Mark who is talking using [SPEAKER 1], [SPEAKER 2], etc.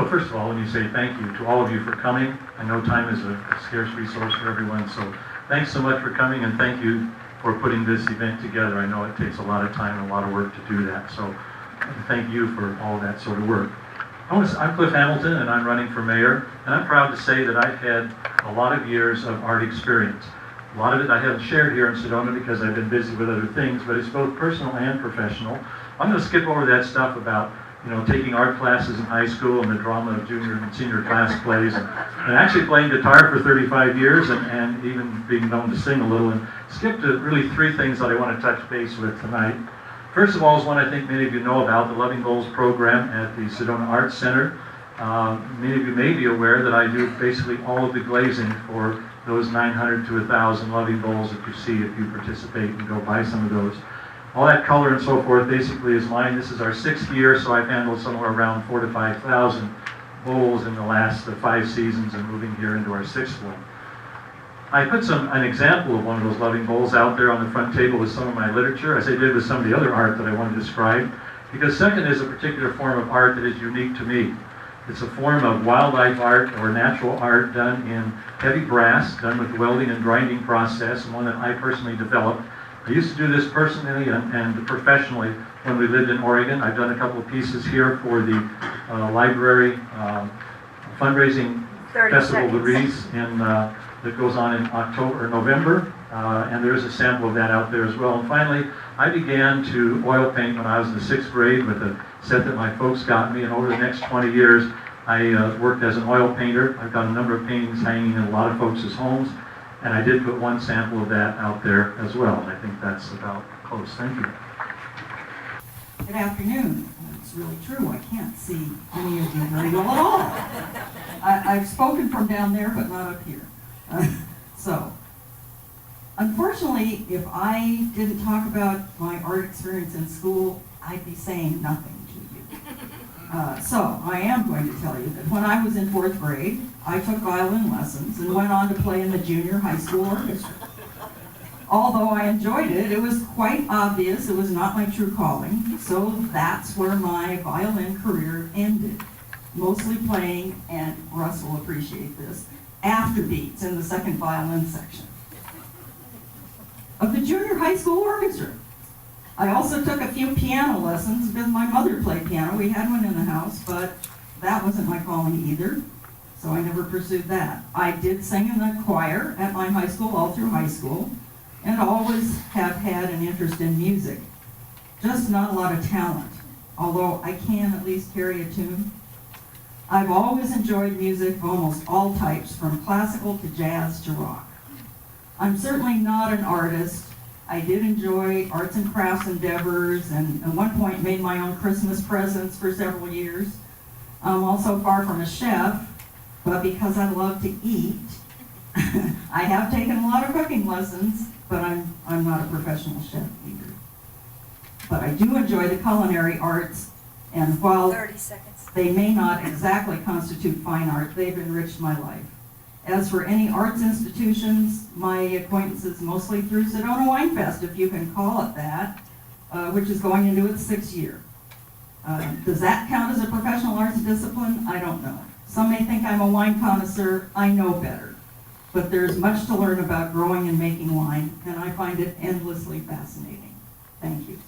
[SPEAKER 1] first of all, let me say thank you to all of you for coming. I know time is a scarce resource for everyone, so thanks so much for coming, and thank you for putting this event together. I know it takes a lot of time and a lot of work to do that, so thank you for all that sort of work. I'm Cliff Hamilton, and I'm running for mayor, and I'm proud to say that I've had a lot of years of art experience. A lot of it I haven't shared here in Sedona because I've been busy with other things, but it's both personal and professional. I'm going to skip over that stuff about taking art classes in high school and the drama of junior and senior class plays, and actually playing guitar for 35 years and even being known to sing a little, and skip to really three things that I want to touch base with tonight. First of all is one I think many of you know about, the Loving Bowls program at the Sedona Arts Center. Many of you may be aware that I do basically all of the glazing for those 900 to 1,000 Loving Bowls that you see if you participate and go buy some of those. All that color and so forth basically is mine. This is our 6th year, so I've handled somewhere around 4,000 to 5,000 bowls in the last 5 seasons and moving here into our 6th one. I put an example of one of those Loving Bowls out there on the front table with some of my literature, as I did with some of the other art that I want to describe, because second is a particular form of art that is unique to me. It's a form of wildlife art or natural art done in heavy brass, done with the welding and grinding process, and one that I personally developed. I used to do this personally and professionally when we lived in Oregon. I've done a couple of pieces here for the library fundraising festival, the Reeds, that goes on in October or November, and there is a sample of that out there as well. And finally, I began to oil paint when I was in the 6th grade with a set that my folks got me, and over the next 20 years, I worked as an oil painter. I've got a number of paintings hanging in a lot of folks' homes, and I did put one sample of that out there as well. And I think that's about close. Thank you.
[SPEAKER 2] Good afternoon. It's really true. I can't see any of you very well at all. I've spoken from down there, but not up here. So, unfortunately, if I didn't talk about my art experience in school, I'd be saying nothing to you. So, I am going to tell you that when I was in 4th grade, I took violin lessons and went on to play in the junior high school orchestra. Although I enjoyed it, it was quite obvious it was not my true calling, so that's where my violin career ended. Mostly playing, and Russ will appreciate this, afterbeats in the second violin section of the junior high school orchestra. I also took a few piano lessons because my mother played piano. We had one in the house, but that wasn't my calling either, so I never pursued that. I did sing in the choir at my high school all through high school, and always have had an interest in music. Just not a lot of talent, although I can at least carry a tune. I've always enjoyed music of almost all types, from classical to jazz to rock. I'm certainly not an artist. I did enjoy arts and crafts endeavors, and at one point made my own Christmas presents for several years. I'm also far from a chef, but because I love to eat, I have taken a lot of cooking lessons, but I'm not a professional chef either. But I do enjoy the culinary arts, and while
[SPEAKER 3] 30 seconds.
[SPEAKER 2] They may not exactly constitute fine art, they've enriched my life. As for any arts institutions, my acquaintances mostly through Sedona Wine Fest, if you can call it that, which is going into its 6th year. Does that count as a professional arts discipline? I don't know. Some may think I'm a wine connoisseur. I know better. But there's much to learn about growing and making wine, and I find it endlessly fascinating. Thank you.